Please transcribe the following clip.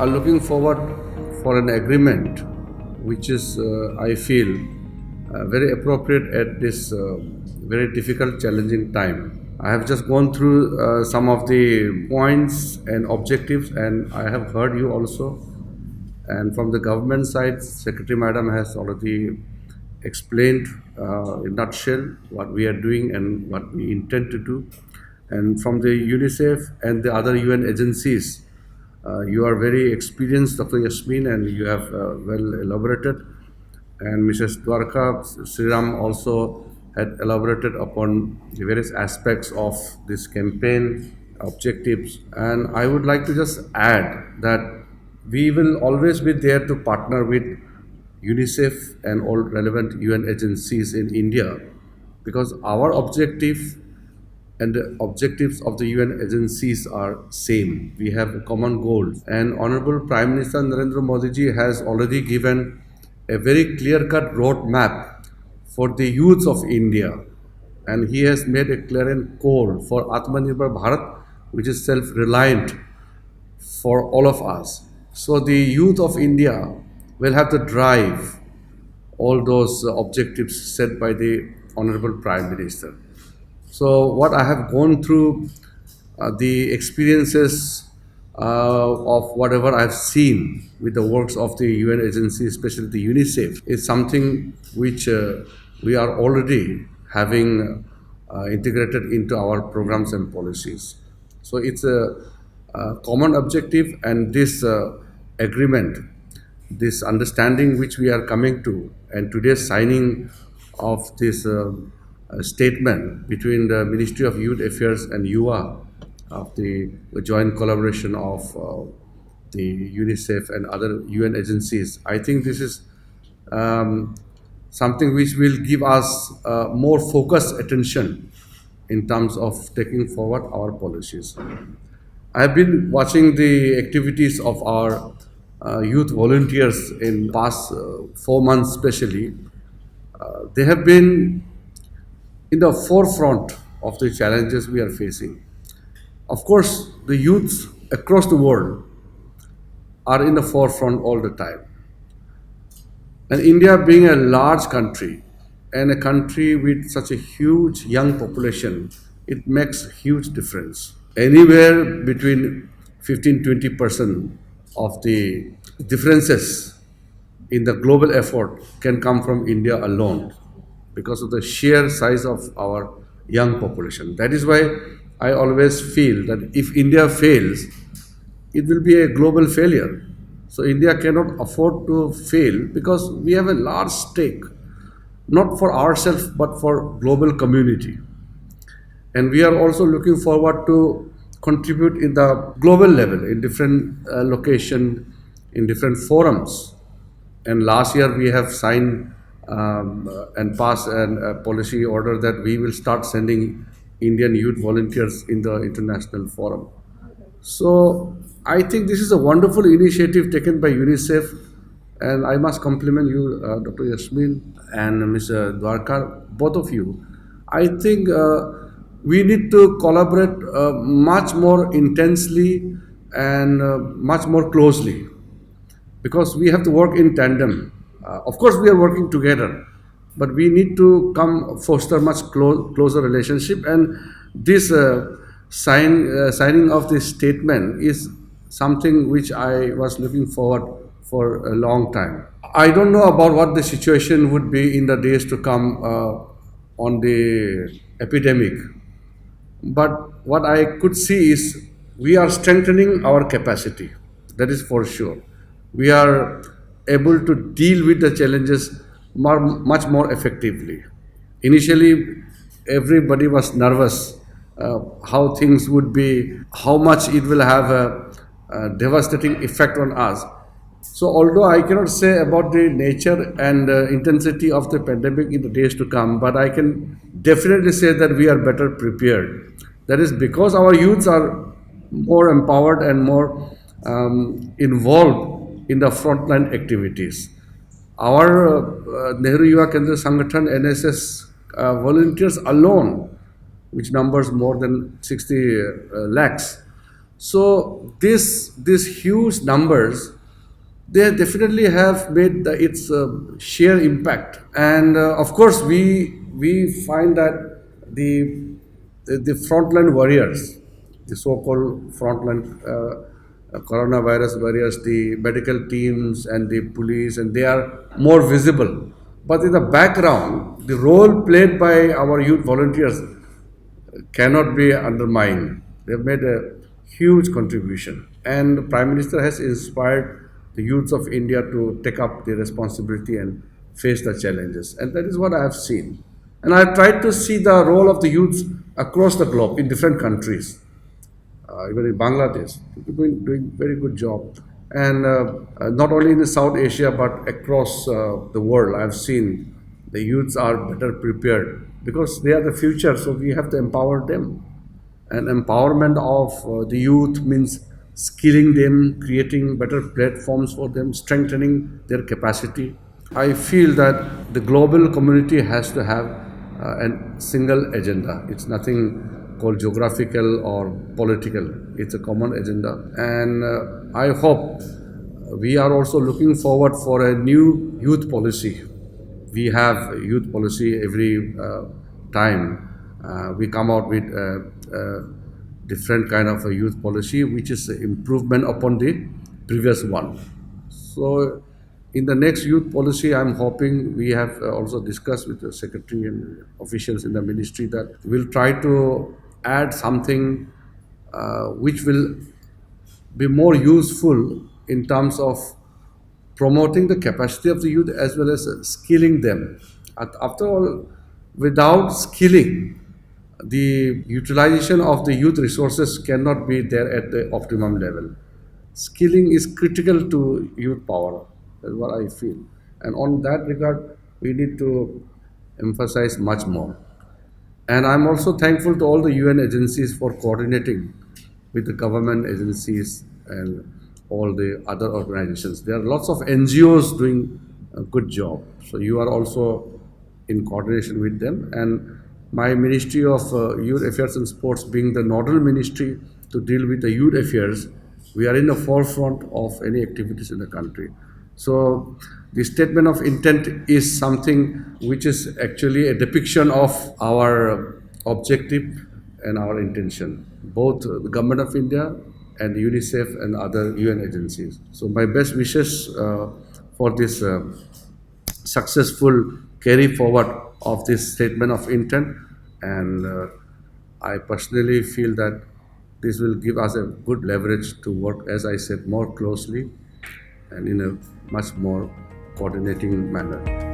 are looking forward for an agreement which is, I feel, very appropriate at this very difficult, challenging time. I have just gone through some of the points and objectives, and I have heard you also. And from the government side, Secretary Madam has already explained in a nutshell what we are doing and what we intend to do. And from the UNICEF and the other UN agencies, you are very experienced, Dr. Yasmin, and you have well elaborated. And Mrs. Dwarka Sriram also had elaborated upon the various aspects of this campaign, objectives. And I would like to just add that we will always be there to partner with UNICEF and all relevant UN agencies in India, because our objective and the objectives of the UN agencies are same. We have a common goal. And Honorable Prime Minister Narendra Modi ji has already given a very clear-cut roadmap for the youth of India. And he has made a clear call for Atmanirbhar Bharat, which is self-reliant for all of us. So the youth of India will have to drive all those objectives set by the Honorable Prime Minister. So what I have gone through, the experiences of whatever I've seen with the works of the UN agency, especially the UNICEF, is something which we are already having integrated into our programs and policies. So it's a common objective, and this agreement, this understanding which we are coming to, and today's signing of this statement between the Ministry of Youth Affairs and UA of the joint collaboration of the UNICEF and other UN agencies. I think this is something which will give us more focused attention in terms of taking forward our policies. I have been watching the activities of our youth volunteers in past 4 months especially. They have been in the forefront of the challenges we are facing. Of course, the youths across the world are in the forefront all the time. And India being a large country and a country with such a huge young population, it makes huge difference. Anywhere between 15-20% of the differences in the global effort can come from India alone, because of the sheer size of our young population. That is why I always feel that if India fails, it will be a global failure. So India cannot afford to fail, because we have a large stake, not for ourselves but for global community. And we are also looking forward to contribute in the global level, in different location, in different forums. And last year we have signed and passed a policy order that we will start sending Indian youth volunteers in the international forum. So I think this is a wonderful initiative taken by UNICEF, and I must compliment you, Dr. Yasmin and Mr. Dwarkar, both of you. I think we need to collaborate much more intensely and much more closely, because we have to work in tandem. Of course, we are working together, but we need to foster much closer relationship. And this signing of this statement is something which I was looking forward for a long time. I don't know about what the situation would be in the days to come on the epidemic, but what I could see is we are strengthening our capacity. That is for sure. We are able to deal with the challenges much more effectively. Initially, everybody was nervous how things would be, how much it will have a devastating effect on us. So, although I cannot say about the nature and intensity of the pandemic in the days to come, but I can definitely say that we are better prepared. That is because our youths are more empowered and more involved in the frontline activities. Our Nehru Yuva Kendra Sangathan NSS volunteers alone, which numbers more than 60 lakhs. So these huge numbers, they definitely have made its sheer impact. And of course, we find that the frontline warriors, the so-called frontline coronavirus warriors, the medical teams and the police, and they are more visible. But in the background, the role played by our youth volunteers cannot be undermined. They have made a huge contribution, and the Prime Minister has inspired the youths of India to take up the responsibility and face the challenges. And that is what I have seen. And I have tried to see the role of the youths across the globe in different countries, even in Bangladesh, doing very good job. And not only in South Asia but across the world, I have seen the youths are better prepared because they are the future. So we have to empower them. And empowerment of the youth means skilling them, creating better platforms for them, strengthening their capacity. I feel that the global community has to have a single agenda. It's nothing called geographical or political. It's a common agenda. And I hope we are also looking forward for a new youth policy. We have youth policy every time. We come out with different kind of a youth policy, which is improvement upon the previous one. So, in the next youth policy, I'm hoping we have also discussed with the secretary and officials in the ministry that we'll try to add something which will be more useful in terms of promoting the capacity of the youth as well as skilling them. After all, without skilling, the utilization of the youth resources cannot be there at the optimum level. Skilling is critical to youth power. That's what I feel. And on that regard, we need to emphasize much more. And I'm also thankful to all the UN agencies for coordinating with the government agencies and all the other organizations. There are lots of NGOs doing a good job. So you are also in coordination with them. And my Ministry of Youth Affairs and Sports being the nodal ministry to deal with the youth affairs, we are in the forefront of any activities in the country. So the statement of intent is something which is actually a depiction of our objective and our intention, both the Government of India and UNICEF and other UN agencies. So my best wishes for this successful carry forward of this statement of intent, and I personally feel that this will give us a good leverage to work, as I said, more closely and in a much more coordinating manner.